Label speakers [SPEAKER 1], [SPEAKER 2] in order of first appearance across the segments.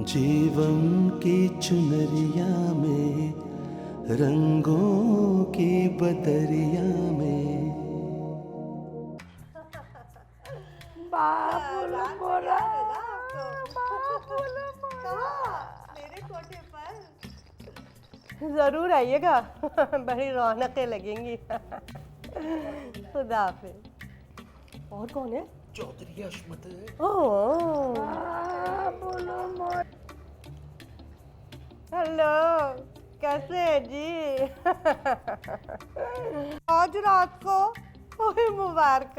[SPEAKER 1] जीवन की चुनरिया में, रंगों की बदरिया में।
[SPEAKER 2] बाबुल मोरा,
[SPEAKER 3] मेरे कोठे पर जरूर आइएगा। बड़ी रौनकें लगेंगी। खुदा हाफिज। और कौन है?
[SPEAKER 1] चौधरी अशमत।
[SPEAKER 3] ओह,
[SPEAKER 2] बाबुल मोरा।
[SPEAKER 3] हेलो, कैसे हैं जी? आज रात को कोई मुबारक।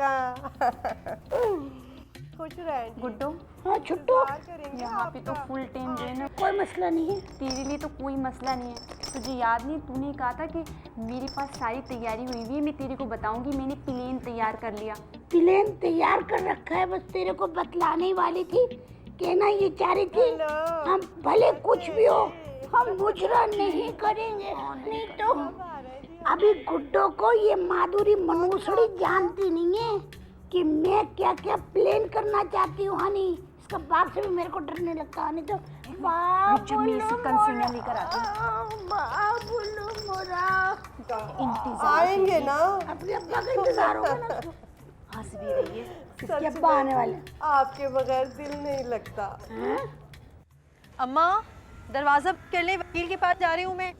[SPEAKER 3] खुश रहें जी।
[SPEAKER 4] गुड्डो,
[SPEAKER 2] हाँ छुट्टू,
[SPEAKER 3] इंतजार करेंगे
[SPEAKER 4] यहाँ पे तो
[SPEAKER 3] आपका।
[SPEAKER 4] फुल टाइम जो है ना,
[SPEAKER 2] कोई मसला नहीं है।
[SPEAKER 4] तेरे लिए तो कोई मसला नहीं है। तुझे याद नहीं, तूने कहा था कि मेरे पास सारी तैयारी हुई हुई है, मैं तेरे को बताऊंगी। मैंने प्लेन तैयार कर लिया।
[SPEAKER 2] प्लेन तैयार कर रखा है, बस तेरे को बतलाने ही वाली थी। कहना ये चाह रही थी हम भले कुछ भी हो, हम मुजरा नहीं करेंगे। नहीं तो अभी गुड्डो को ये माधुरी मनूसड़ी जानती नहीं है कि मैं क्या क्या प्लान करना चाहती हूँ। हनी, इसका बाप से भी मेरे को डरने लगता। हनी तो
[SPEAKER 4] जमील से कंसीना लेकर आती
[SPEAKER 2] बाबुल मोरा।
[SPEAKER 4] इंतजार
[SPEAKER 3] आएंगे ना?
[SPEAKER 2] अपने अब्बा का इंतजार होगा ना।
[SPEAKER 4] हंस भी रही है।
[SPEAKER 2] इसके अब्बा आने वाले हैं।
[SPEAKER 3] आपके बगैर दिल नहीं लगता।
[SPEAKER 5] अम्मा, दरवाजा कर ले, वकील के पास जा रही हूँ मैं।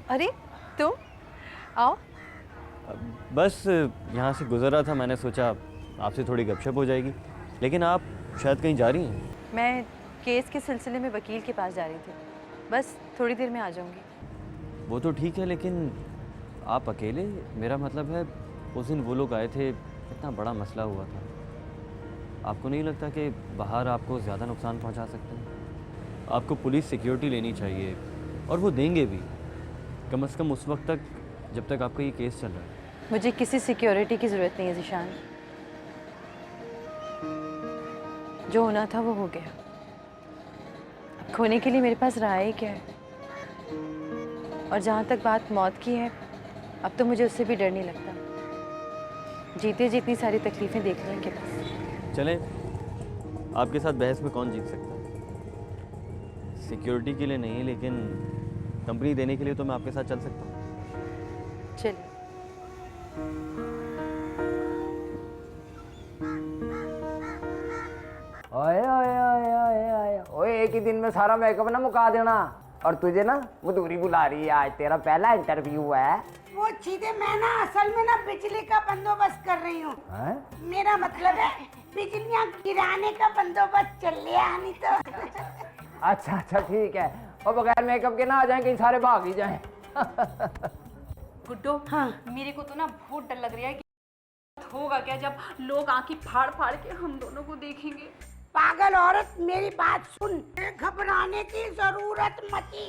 [SPEAKER 5] अरे तुम आओ।
[SPEAKER 6] बस यहाँ से गुजर रहा था, मैंने सोचा आपसे थोड़ी गपशप हो जाएगी। लेकिन आप शायद कहीं जा रही हैं?
[SPEAKER 5] मैं केस के सिलसिले में वकील के पास जा रही थी, बस थोड़ी देर में आ जाऊंगी।
[SPEAKER 6] वो तो ठीक है, लेकिन आप अकेले? मेरा मतलब है उस दिन वो लोग आए थे, इतना बड़ा मसला हुआ था। आपको नहीं लगता कि बाहर आपको ज़्यादा नुकसान पहुंचा सकते हैं? आपको पुलिस सिक्योरिटी लेनी चाहिए, और वो देंगे भी, कम से कम उस वक्त तक जब तक आपका ये केस चल रहा है।
[SPEAKER 5] मुझे किसी सिक्योरिटी की ज़रूरत नहीं है ज़ीशान। जो होना था वो हो गया। अब खोने के लिए मेरे पास रहा ही क्या है? और जहाँ तक बात मौत की है, अब तो मुझे उससे भी डर नहीं लगता। जीते जी इतनी सारी तकलीफ़ें देख लेंगे बस।
[SPEAKER 6] चलें, आपके साथ बहस में कौन जीत सकता है? सिक्योरिटी के लिए नहीं, लेकिन कंपनी देने के लिए तो मैं आपके साथ चल सकता हूँ।
[SPEAKER 5] चलिए।
[SPEAKER 7] ओए ओए ओए ओए ओए ओए, एक ही दिन में सारा मेकअप ना मुका देना। और तुझे ना मधुरी बुला रही है, आज तेरा पहला इंटरव्यू है।
[SPEAKER 2] वो चीजें मैं ना असल में ना बिजली का बंदोबस्त कर रही हूँ। मेरा मतलब है बिजलियाँ गिराने का बंदोबस्त चल रहा है। नहीं तो
[SPEAKER 7] अच्छा अच्छा ठीक है, और बगैर मेकअप के ना आ जाए, कहीं सारे भाग ही जाएं।
[SPEAKER 4] गुड्डो, हाँ, मेरे को तो ना बहुत डर लग रहा है कि होगा क्या जब लोग आंखें फाड़ फाड़ के हम दोनों को देखेंगे।
[SPEAKER 2] पागल औरत, मेरी बात सुन। घबराने की जरूरत मती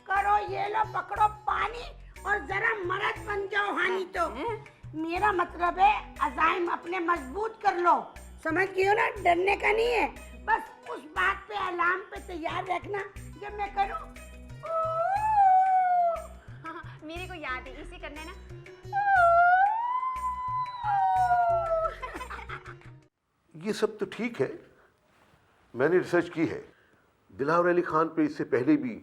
[SPEAKER 2] करो। ये लो पकड़ो पानी और जरा मर्द बन जाओ। हानि तो मेरा मतलब है अज़ाइम अपने मजबूत कर लो। समझ गई हो ना? डरने का नहीं है, बस उस बात पे अलार्म पे तैयार रखना जब मैं करूं।
[SPEAKER 4] मेरे को याद है, इसे करना है ना।
[SPEAKER 8] ये सब तो ठीक है, मैंने रिसर्च की है। दिलावर अली खान पे इससे पहले भी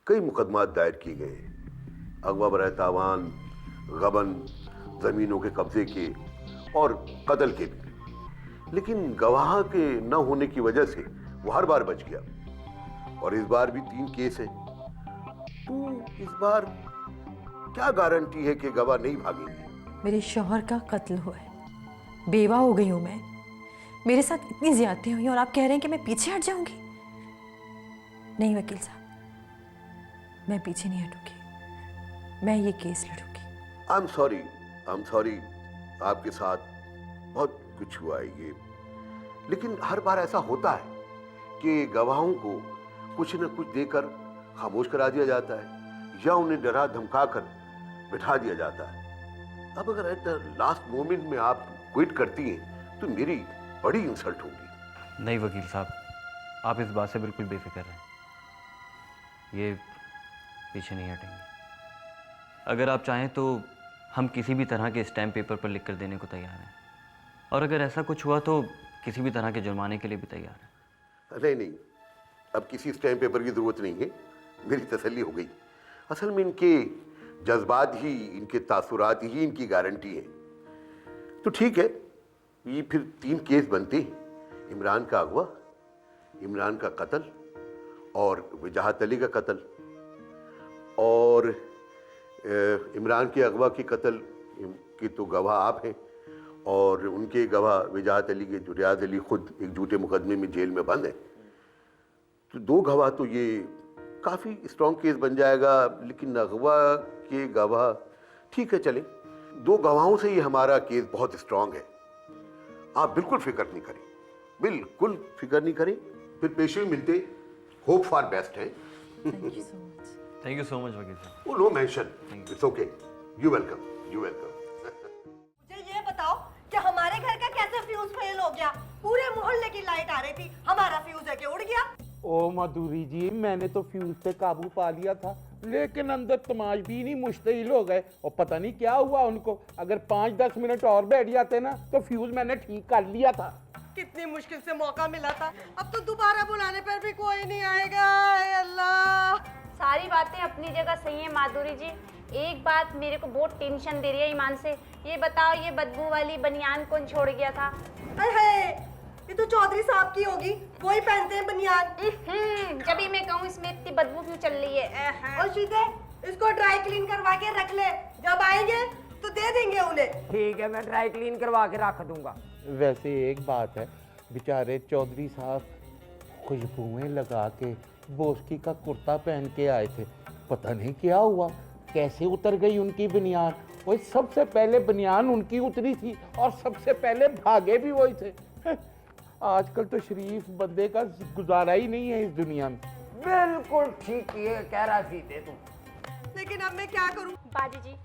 [SPEAKER 8] कई मुकदमात दायर किए गए हैं, अगवा बरए तावान, गबन, ज़मीनों के कब्जे के और कत्ल के भी। लेकिन गवाह के न होने की वजह से वो हर बार बच गया, और इस बार भी 3 केस हैं। तो इस बार क्या गारंटी है कि गवाह नहीं भागेंगे?
[SPEAKER 9] मेरे शौहर का कत्ल हुआ है, बेवा हो गई हूँ मैं, मेरे साथ इतनी ज्यादतियां हुई और आप कह रहे हैं कि मैं पीछे हट जाऊंगी? नहीं वकील साहब, मैं पीछे नहीं हटूंगी, मैं ये केस लड़ूंगी।
[SPEAKER 8] आई एम सॉरी, आपके साथ बहुत कुछ हुआ है ये। लेकिन हर बार ऐसा होता है कि गवाहों को कुछ न कुछ देकर खामोश करा दिया जाता है, या उन्हें डरा धमका कर बिठा दिया जाता है। अब अगर एट द लास्ट मोमेंट में आप क्विट करती हैं तो मेरी बड़ी इंसल्ट होगी।
[SPEAKER 6] नहीं वकील साहब, आप इस बात से बिल्कुल बेफिक्र रहें, ये पीछे नहीं हटेंगे। अगर आप चाहें तो हम किसी भी तरह के स्टैम्प पेपर पर लिख कर देने को तैयार हैं, और अगर ऐसा कुछ हुआ तो किसी भी तरह के जुर्माने के लिए भी तैयार है।
[SPEAKER 8] नहीं नहीं, अब किसी स्टैम्प पेपर की ज़रूरत नहीं है, मेरी तसल्ली हो गई। असल में इनके जज्बात ही, इनके तासुरात ही इनकी गारंटी है। तो ठीक है, ये फिर 3 केस बनते हैं, इमरान का अगवा, इमरान का कत्ल और वजाहत अली का कत्ल। और इमरान के अगवा के कत्ल के तो गवाह आप हैं, और उनके गवाह वजाहत अली के जो रियाज अली खुद एक झूठे मुकदमे में जेल में बंद है। तो 2 गवाह तो ये काफ़ी स्ट्रॉन्ग केस बन जाएगा। लेकिन अगवा के गवाह, ठीक है चले, 2 गवाहों से ही हमारा केस बहुत स्ट्रॉन्ग है। आप बिल्कुल फिक्र नहीं करें, बिल्कुल फिक्र नहीं करें। फिर पेशे में मिलते, होप फॉर बेस्ट है।
[SPEAKER 6] थैंक यू सो मच वकील साहब।
[SPEAKER 8] Oh no mention, it's okay, you welcome, you welcome.
[SPEAKER 3] मुझे ये बताओ कि हमारे घर का कैसे फ्यूज फेल हो गया? पूरे मोहल्ले की लाइट आ रही थी, हमारा फ्यूज है कि उड़ गया?
[SPEAKER 10] ओ माधुरी जी, मैंने तो फ्यूज पे काबू पा लिया था, लेकिन अंदर तमाशबीन ही मुश्तिल हो गए और पता नहीं क्या हुआ उनको। अगर 5-10 मिनट और बैठ जाते ना तो फ्यूज मैंने ठीक कर लिया था।
[SPEAKER 3] कितनी मुश्किल से मौका मिला था, अब तो दोबारा बुलाने पर भी कोई नहीं आएगा। हाय अल्लाह।
[SPEAKER 4] सारी बातें अपनी जगह सही है माधुरी जी। एक बात मेरे को बहुत टेंशन दे रही है ईमान से, ये बताओ ये बदबू वाली बनियान कौन छोड़ गया था?
[SPEAKER 3] अरे ये तो चौधरी साहब की होगी, वही पहनते हैं बनियान।
[SPEAKER 4] जब ही मैं कहूँ इसमें इतनी बदबू क्यों चल रही है?
[SPEAKER 3] और सीधे इसको ड्राई क्लीन करवा के रख ले, जब आएंगे तो दे देंगे उन्हें।
[SPEAKER 7] ठीक है, मैं ड्राई क्लीन करवा के रख दूंगा।
[SPEAKER 10] वैसे एक बात है, बेचारे चौधरी साहब खुशबुएं लगा के बोस्की का कुर्ता पहन के आए थे, पता नहीं क्या हुआ, कैसे उतर गई उनकी बनियान। वही सबसे पहले बनियान उनकी उतरी थी और सबसे पहले भागे भी वही थे। आजकल तो शरीफ बंदे का गुजारा ही नहीं है इस दुनिया में।
[SPEAKER 7] बिल्कुल ठीक है, कह रहा सीधे तू।
[SPEAKER 3] लेकिन अब मैं क्या करूं?
[SPEAKER 4] बाजी जी,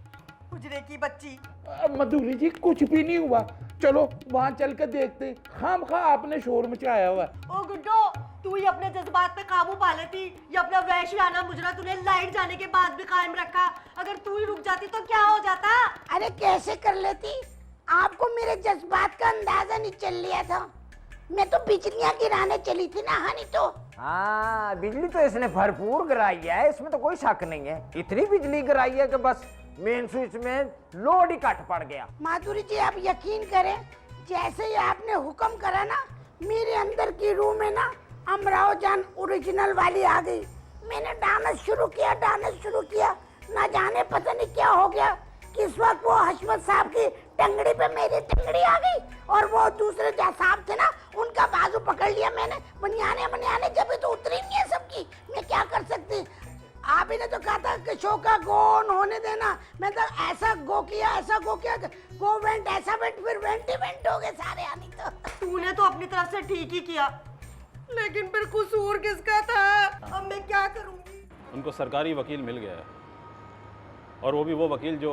[SPEAKER 3] गुजरे की बच्ची।
[SPEAKER 10] मधुरी जी, कुछ भी नहीं हुआ, चलो वहाँ चल के देखते। खामखा आपने शोर मचाया हुआ।
[SPEAKER 3] ओ गुड्डो, तू ही अपने जज्बात पे काबू पा लेती, या अपना वहशियाना मुजरा तूने लाइट जाने के बाद भी कायम रखा। अगर तू ही रुक जाती तो क्या हो जाता?
[SPEAKER 2] अरे कैसे कर लेती? आपको मेरे जज्बात का अंदाजा नहीं चल लिया था? मैं तो बिजलियां गिराने चली थी ना, हानि तो।
[SPEAKER 7] हाँ, बिजली तो इसने भरपूर गिराई है, इसमें तो कोई शक नहीं है। इतनी बिजली गिराई है कि बस मेन स्विच में लोड ही कट पड़ गया।
[SPEAKER 2] माधुरी जी, आप यकीन करें, जैसे ही आपने हुक्म करा ना, मेरे अंदर की रूह में ना अमराव जान ओरिजिनल वाली आ गई। मैंने डांस शुरू किया, ना जाने पता नहीं क्या हो गया, किस वक्त वो हशमत साहब की टंगड़ी पे मेरी टंगड़ी आ गई और वो दूसरे जो साहब थे ना, उनका बाजू पकड़ लिया मैंने। बनियाने जब तो उतरी नहीं है सबकी, मैं क्या कर सकती? आप ही ने तो कहा था कि शो का गो ऑन होने देना। मैं तो ऐसा गो किया, गो वेंट, ऐसा वेंट, फिर वेंट हो गए सारे। आनी तो
[SPEAKER 3] तूने तो अपनी तरफ से ठीक ही किया, लेकिन फिर कसूर किसका था? अब मैं क्या करूंगी?
[SPEAKER 11] उनको सरकारी वकील मिल गया है, और वो भी वो वकील जो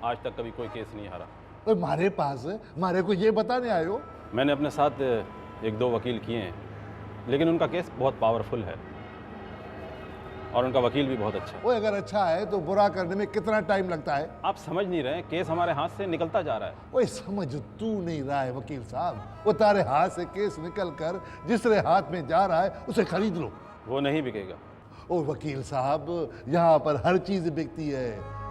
[SPEAKER 11] आज तक कभी कोई केस नहीं हारा।
[SPEAKER 12] हमारे पास हमारे को ये बताने आए हो?
[SPEAKER 11] मैंने अपने साथ 1-2 वकील किए हैं, लेकिन उनका केस बहुत पावरफुल है और उनका वकील भी बहुत अच्छा है।
[SPEAKER 12] वो अगर अच्छा है तो बुरा करने में कितना टाइम लगता है?
[SPEAKER 11] आप समझ नहीं रहे, केस हमारे हाथ से निकलता जा रहा है।
[SPEAKER 12] वो समझ तू नहीं रहा है वकील साहब, वो तारे हाथ से केस निकल कर जिसरे हाथ में जा रहा है उसे खरीद लो।
[SPEAKER 11] वो नहीं बिकेगा।
[SPEAKER 12] ओ वकील साहब, यहाँ पर हर चीज बिकती है।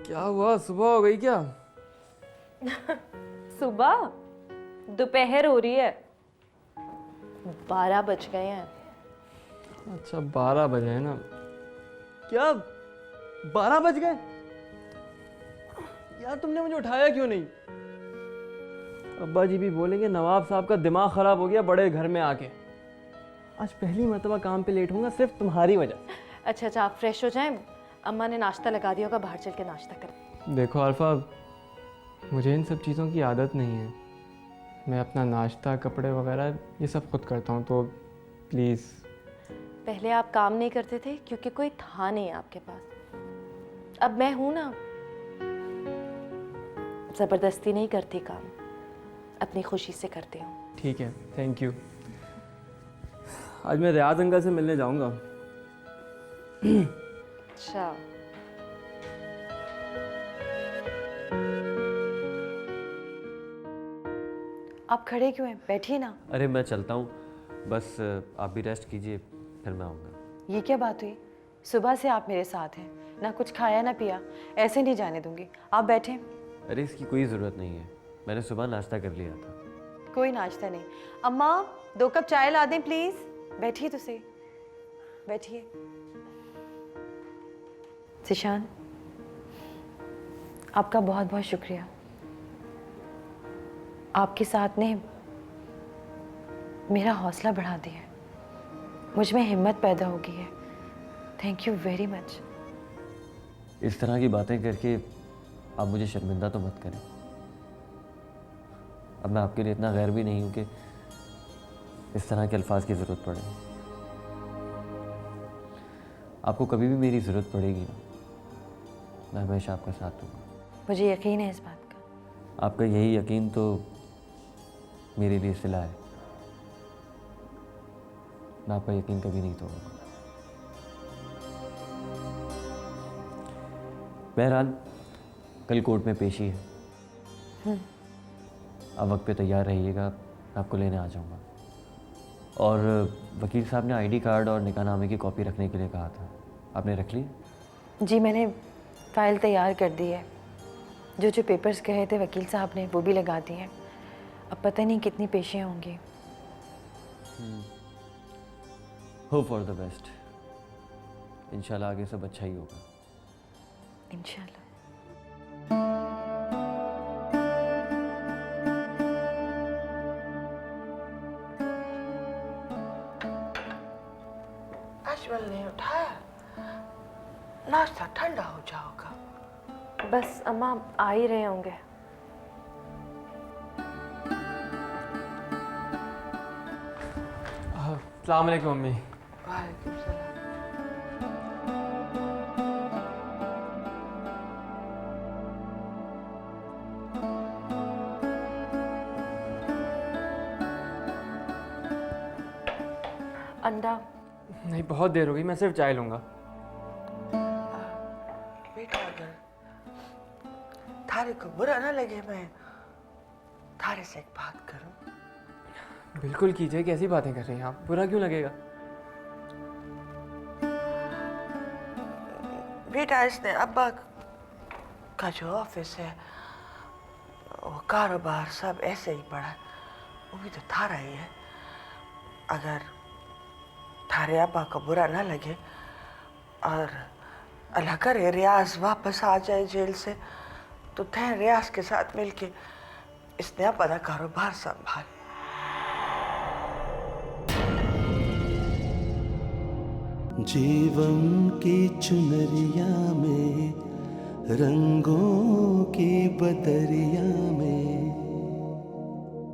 [SPEAKER 13] क्या हुआ, सुबह हो गई क्या?
[SPEAKER 5] सुबह? दोपहर हो रही है, 12 बज गए हैं।
[SPEAKER 13] अच्छा 12 बजे है ना? क्या 12 बज गए? यार तुमने मुझे उठाया क्यों नहीं? अब्बा जी भी बोलेंगे नवाब साहब का दिमाग खराब हो गया बड़े घर में आके। आज पहली मर्तबा काम पे लेट होऊंगा सिर्फ तुम्हारी वजह।
[SPEAKER 5] अच्छा आप फ्रेश हो जाएं, अम्मा ने नाश्ता लगा दिया होगा, बाहर चल के नाश्ता कर।
[SPEAKER 13] देखो अल्फा, मुझे इन सब चीज़ों की आदत नहीं है। मैं अपना नाश्ता, कपड़े वगैरह ये सब खुद करता हूँ, तो प्लीज़।
[SPEAKER 5] पहले आप काम नहीं करते थे क्योंकि कोई था नहीं आपके पास, अब मैं हूं ना, ज़बरदस्ती नहीं करती काम, अपनी खुशी से करती हूँ।
[SPEAKER 13] ठीक है, थैंक यू। आज मैं रियाज अंकल से मिलने जाऊँगा,
[SPEAKER 5] अच्छा, आप खड़े क्यों हैं? बैठिए ना।
[SPEAKER 6] अरे मैं चलता हूँ, बस आप भी रेस्ट कीजिए, फिर मैं आऊँगा।
[SPEAKER 5] ये क्या बात हुई? सुबह से आप मेरे साथ हैं, ना कुछ खाया ना पिया, ऐसे नहीं जाने दूंगी। आप बैठें।
[SPEAKER 6] अरे इसकी कोई ज़रूरत नहीं है, मैंने सुबह नाश्ता कर लिया था।
[SPEAKER 5] कोई नाश्ता नहीं। अम्मा 2 कप चाय ला दें प्लीज़। बैठिए तो सही, बैठिए। ज़ीशान, आपका बहुत बहुत शुक्रिया। आपके साथ ने मेरा हौसला बढ़ा दिया है, मुझ में हिम्मत पैदा हो गई है। Thank you very much.
[SPEAKER 6] इस तरह की बातें करके आप मुझे शर्मिंदा तो मत करें। अब मैं आपके लिए इतना गैर भी नहीं हूँ कि इस तरह के अल्फाज की ज़रूरत पड़े। आपको कभी भी मेरी ज़रूरत पड़ेगी ना, मैं हमेशा आपका साथ दूँगा।
[SPEAKER 5] मुझे यकीन है इस बात का।
[SPEAKER 6] आपका यही यकीन तो मेरे लिए सिला है। मैं आपका यकीन कभी नहीं तोड़ूंगा। बहरहाल कल कोर्ट में पेशी है, आप वक्त पे तैयार रहिएगा, मैं आपको लेने आ जाऊंगा। और वकील साहब ने आईडी कार्ड और निकाहनामे की कॉपी रखने के लिए कहा था, आपने रख ली?
[SPEAKER 5] जी मैंने फ़ाइल तैयार कर दी है। जो जो पेपर्स कहे थे वकील साहब ने वो भी लगा दिए हैं। अब पता नहीं कितनी पेशियाँ होंगी।
[SPEAKER 6] Hope for the best. इंशाल्लाह आगे सब अच्छा ही होगा।
[SPEAKER 5] इंशाल्लाह।
[SPEAKER 1] अश्वल ने उठाया, नाश्ता ठंडा हो जाओगा।
[SPEAKER 5] बस अम्मा आ ही रहे होंगे।
[SPEAKER 13] अस्सलाम वालेकुम मम्मी।
[SPEAKER 1] वालेकुम सलाम।
[SPEAKER 5] अंडा?
[SPEAKER 13] नहीं, बहुत देर हो गई, मैं सिर्फ चाय लूँगा।
[SPEAKER 1] बेटा अगर थारे को बुरा ना लगे, मैं थारे से एक बात करूं।
[SPEAKER 13] बिल्कुल कीजिए, कैसी बातें कर रही हैं आप? बुरा क्यों लगेगा?
[SPEAKER 1] बेटा इसने अब्बा का जो ऑफिस है, वो कारोबार सब ऐसे ही पड़ा है, वो भी तो थारा ही है। अगर थारे अब्बा को बुरा ना लगे और अल्लाह करे रियाज वापस आ जाए जेल से, तो थे रियाज के साथ मिलके इसने अब्बा का कारोबार संभाल।
[SPEAKER 14] जीवन की चुनरिया में, रंगों की बदरिया में